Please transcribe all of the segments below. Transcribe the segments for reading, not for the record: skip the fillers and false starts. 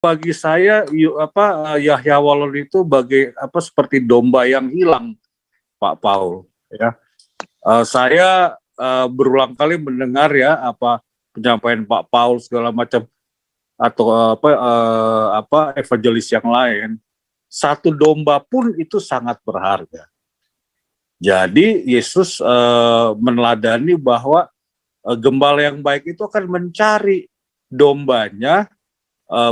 Bagi saya Yahya Walon itu seperti domba yang hilang, Pak Paul. Ya, saya berulang kali mendengar ya penyampaian Pak Paul segala macam atau evangelis yang lain. Satu domba pun itu sangat berharga. Jadi Yesus meneladani bahwa gembala yang baik itu akan mencari dombanya,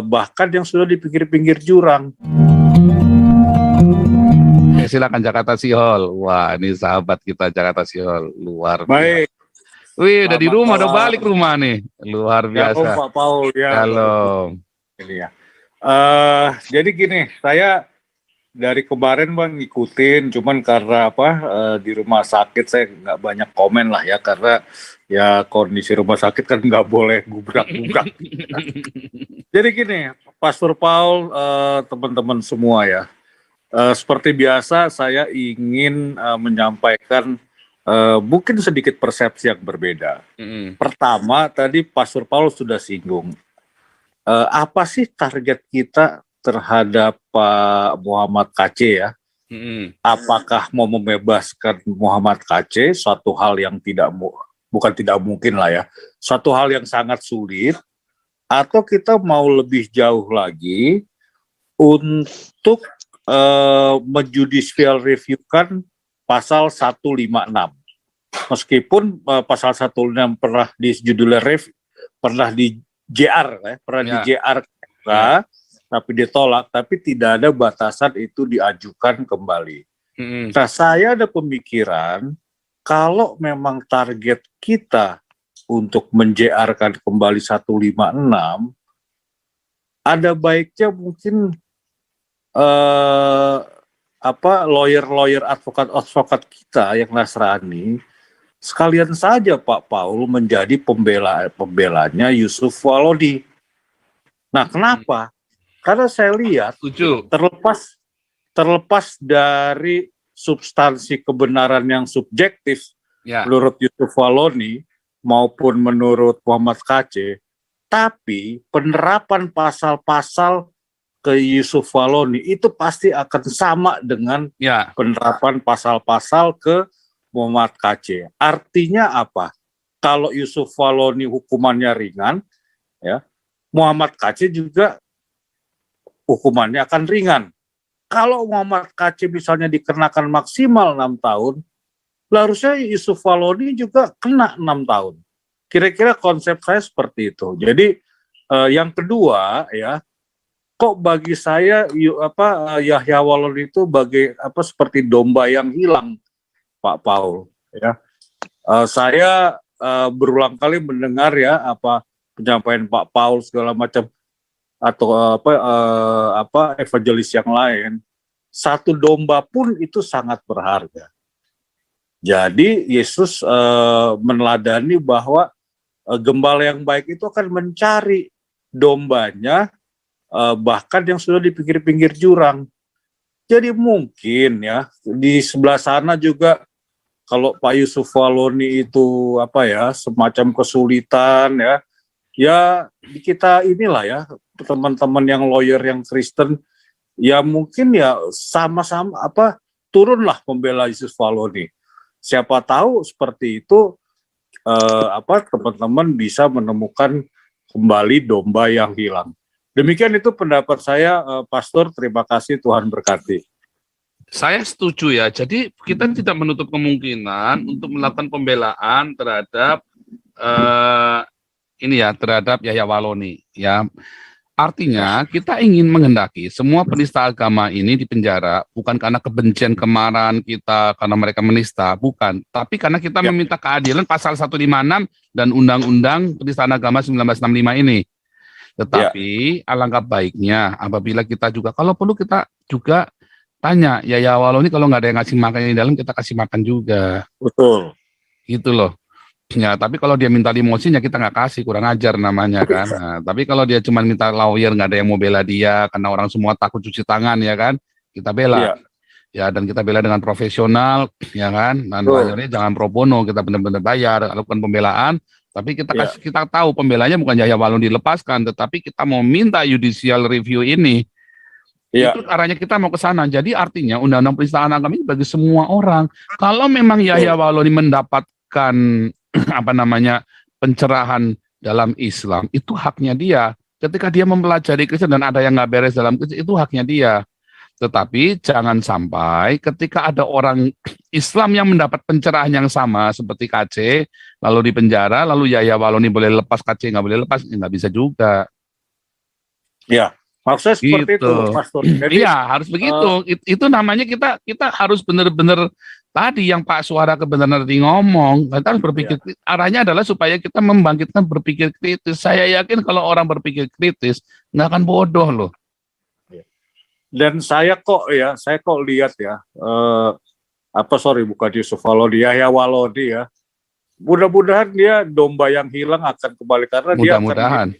bahkan yang sudah di pinggir-pinggir jurang. Silakan Jakarta Sihol. Wah, ini sahabat kita Jakarta Sihol, luar biasa. Baik. Wih, udah di rumah, udah balik rumah nih, luar biasa. Shalom Pak Paul ya. Shalom. Ini ya. Jadi gini, saya dari kemarin Bang ngikutin, cuman karena di rumah sakit saya nggak banyak komen lah ya, karena ya kondisi rumah sakit kan nggak boleh gubrak-gubrak. Jadi gini, Pastor Paul, teman-teman semua ya, seperti biasa saya ingin menyampaikan mungkin sedikit persepsi yang berbeda. Pertama, tadi Pastor Paul sudah singgung, apa sih target kita terhadap Pak Muhammad KC ya? Apakah mau membebaskan Muhammad KC, suatu hal yang bukan tidak mungkin lah ya, suatu hal yang sangat sulit, atau kita mau lebih jauh lagi untuk menjudicial review-kan pasal 156. Meskipun pasal 156 pernah di judicial review, pernah di JR di JR tapi ditolak, tapi tidak ada batasan itu diajukan kembali. Nah, saya ada pemikiran kalau memang target kita untuk menJR-kan kembali 156, ada baiknya mungkin lawyer-lawyer, advokat kita yang Nasrani sekalian saja Pak Paul menjadi pembelanya Yusuf Walodi. Nah, kenapa? Karena saya lihat terlepas dari substansi kebenaran yang subjektif menurut Yusuf Walodi maupun menurut Muhammad KC, tapi penerapan pasal-pasal ke Yusuf Walodi itu pasti akan sama dengan penerapan pasal-pasal ke Muhammad KC. Artinya apa? Kalau Yusuf Walodi hukumannya ringan, ya, Muhammad KC juga hukumannya akan ringan. Kalau Muhammad KC misalnya dikenakan maksimal 6 tahun, harusnya Yusuf Walodi juga kena 6 tahun. Kira-kira konsep saya seperti itu. Jadi yang kedua ya, kok bagi saya Yahya Walon itu seperti domba yang hilang, Pak Paul ya. Saya berulang kali mendengar ya penyampaian Pak Paul segala macam atau evangelis yang lain. Satu domba pun itu sangat berharga. Jadi Yesus meneladani bahwa gembala yang baik itu akan mencari dombanya, bahkan yang sudah di pinggir-pinggir jurang. Jadi mungkin ya di sebelah sana juga kalau Pak Yusuf Waloni itu semacam kesulitan ya kita inilah ya teman-teman yang lawyer yang Kristen ya mungkin ya sama-sama turunlah membela Yusuf Waloni. Siapa tahu seperti itu teman-teman bisa menemukan kembali domba yang hilang. Demikian itu pendapat saya, Pastor. Terima kasih, Tuhan berkati. Saya setuju ya. Jadi kita tidak menutup kemungkinan untuk melakukan pembelaan terhadap terhadap Yahya Waloni. Ya, artinya kita ingin menghendaki semua penista agama ini dipenjara bukan karena kebencian kemarahan kita karena mereka menista, bukan. Tapi karena kita meminta keadilan pasal 156 dan Undang-Undang Penistaan Agama 1965 ini. Tetapi alangkah baiknya apabila kita juga, kalau perlu kita juga tanya, Yahya Waloni kalau nggak ada yang ngasih makan di dalam, kita kasih makan juga. Betul. Gitu loh. Ya, tapi kalau dia minta limosin ya kita nggak kasih, kurang ajar namanya kan. Nah, tapi kalau dia cuma minta lawyer, nggak ada yang mau bela dia, karena orang semua takut cuci tangan ya kan, kita bela. Ya, dan kita bela dengan profesional, ya kan. Dan bayarnya jangan pro bono, kita benar-benar bayar, lakukan pembelaan Tapi kita tahu pembelanya bukan Yahya Waloni dilepaskan, tetapi kita mau minta judicial review ini. Itu arahnya kita mau ke sana. Jadi artinya undang-undang penistaan agama ini bagi semua orang. Kalau memang Yahya Waloni mendapatkan pencerahan dalam Islam, itu haknya dia. Ketika dia mempelajari Kristen dan ada yang nggak beres dalam Kristen, itu haknya dia. Tetapi jangan sampai ketika ada orang Islam yang mendapat pencerahan yang sama seperti KC, lalu di penjara, lalu Yahya Waloni boleh lepas, KC nggak boleh lepas, nggak bisa juga. Ya, maksudnya seperti itu, Pastor. Iya, harus begitu. Itu namanya kita harus benar-benar tadi yang Pak Suara kebenaran tadi ngomong. Kita harus berpikir. Arahnya adalah supaya kita membangkitkan berpikir kritis. Saya yakin kalau orang berpikir kritis nggak akan bodoh loh. Dan saya kok lihat ya, bukan Yusuf Waloni, Yahya Waloni ya. Mudah-mudahan dia domba yang hilang akan kembali karena dia akan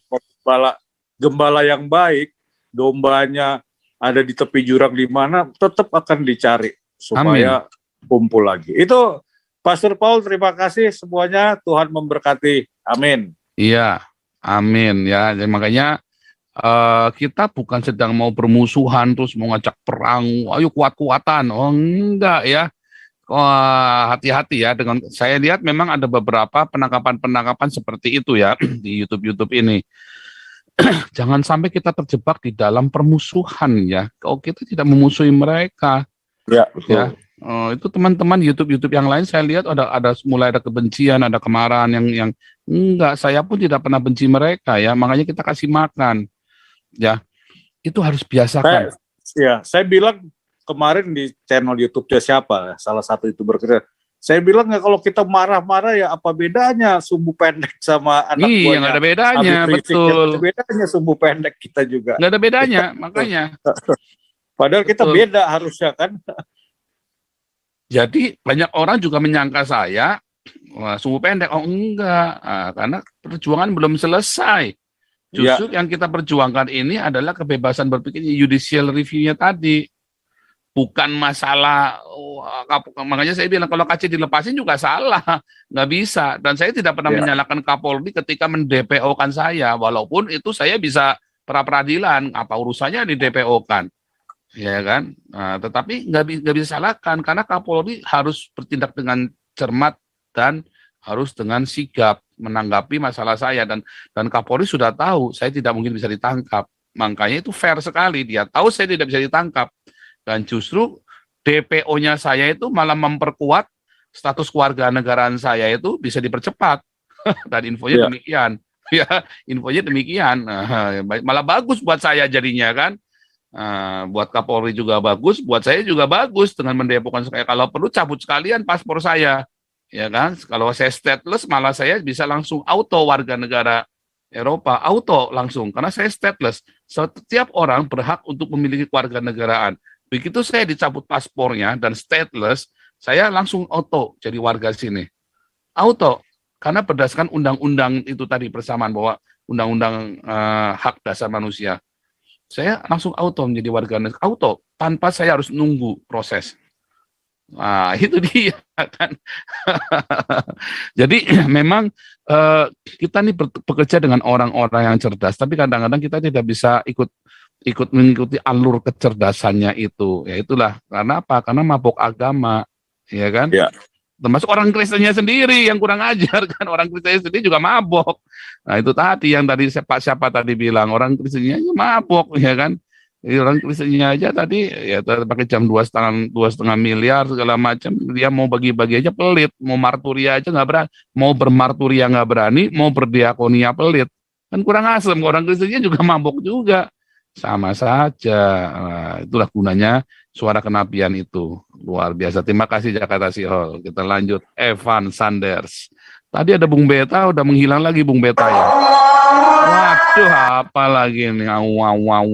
gembala yang baik. Dombanya ada di tepi jurang di mana tetap akan dicari supaya kumpul lagi. Itu Pastor Paul, terima kasih semuanya. Tuhan memberkati. Amin. Iya, amin ya. Jadi makanya kita bukan sedang mau bermusuhan terus mau ngajak perang, ayo kuat-kuatan. Oh enggak ya. Hati-hati ya dengan saya lihat memang ada beberapa penangkapan seperti itu ya di YouTube ini. Jangan sampai kita terjebak di dalam permusuhan ya. Kalau kita tidak memusuhi mereka. Ya, betul. Ya. Itu teman-teman YouTube yang lain saya lihat mulai ada kebencian, ada kemarahan yang enggak, saya pun tidak pernah benci mereka ya. Makanya kita kasih makan. Ya, itu harus biasakan. Saya bilang kemarin di channel YouTube-nya siapa, salah satu itu berkata, saya bilang kalau kita marah-marah ya apa bedanya sumbu pendek sama anak buahnya? Iya, nggak ada bedanya, betul. Nggak ada bedanya sumbu pendek kita juga. Nggak ada bedanya, makanya. Padahal kita beda harusnya kan. Jadi banyak orang juga menyangka saya sumbu pendek. Oh enggak, karena perjuangan belum selesai. Justru yang kita perjuangkan ini adalah kebebasan berpikir, judicial review-nya tadi. Bukan masalah, makanya saya bilang kalau KC dilepasin juga salah, nggak bisa. Dan saya tidak pernah menyalahkan Kapolri ketika mend-DPO-kan saya, walaupun itu saya bisa pra-peradilan, apa urusannya di DPO-kan, ya kan? Nah, tetapi nggak bisa salahkan, karena Kapolri harus bertindak dengan cermat dan harus dengan sigap menanggapi masalah saya, dan Kapolri sudah tahu saya tidak mungkin bisa ditangkap, makanya itu fair sekali, dia tahu saya tidak bisa ditangkap, dan justru DPO-nya saya itu malah memperkuat status kewarganegaraan saya itu bisa dipercepat, dan infonya demikian, ya infonya demikian, malah bagus buat saya jadinya kan, buat Kapolri juga bagus, buat saya juga bagus dengan mendepokan saya, kalau perlu cabut sekalian paspor saya. Ya kan, kalau saya stateless malah saya bisa langsung auto warga negara Eropa, auto langsung, karena saya stateless. Setiap orang berhak untuk memiliki kewarganegaraan. Begitu saya dicabut paspornya dan stateless, saya langsung auto jadi warga sini. Auto, karena berdasarkan undang-undang itu tadi persamaan bahwa undang-undang hak dasar manusia. Saya langsung auto menjadi warga negara, auto, tanpa saya harus nunggu proses. Nah, itu dia kan. Jadi memang kita nih bekerja dengan orang-orang yang cerdas, tapi kadang-kadang kita tidak bisa ikut mengikuti alur kecerdasannya itu. Ya itulah, karena apa? Karena mabok agama, ya kan? Ya. Termasuk orang Kristennya sendiri yang kurang ajar kan, orang Kristennya sendiri juga mabok. Nah, itu tadi yang tadi siapa tadi bilang, orang Kristennya mabok, ya kan? Jadi orang Kristennya aja tadi ya pakai jam 2,5 miliar segala macam, dia mau bagi-bagi aja pelit, mau marturia aja nggak berani, mau bermarturia nggak berani, mau berdiakonia pelit, kan kurang asem. Orang Kristennya juga mabok juga, sama saja. Nah, itulah gunanya suara kenabian itu, luar biasa. Terima kasih Jakarta Sihol. Kita lanjut Evan Sanders. Tadi ada Bung Beta, udah menghilang lagi Bung Beta ya. Waduh, apa lagi nih? Wow.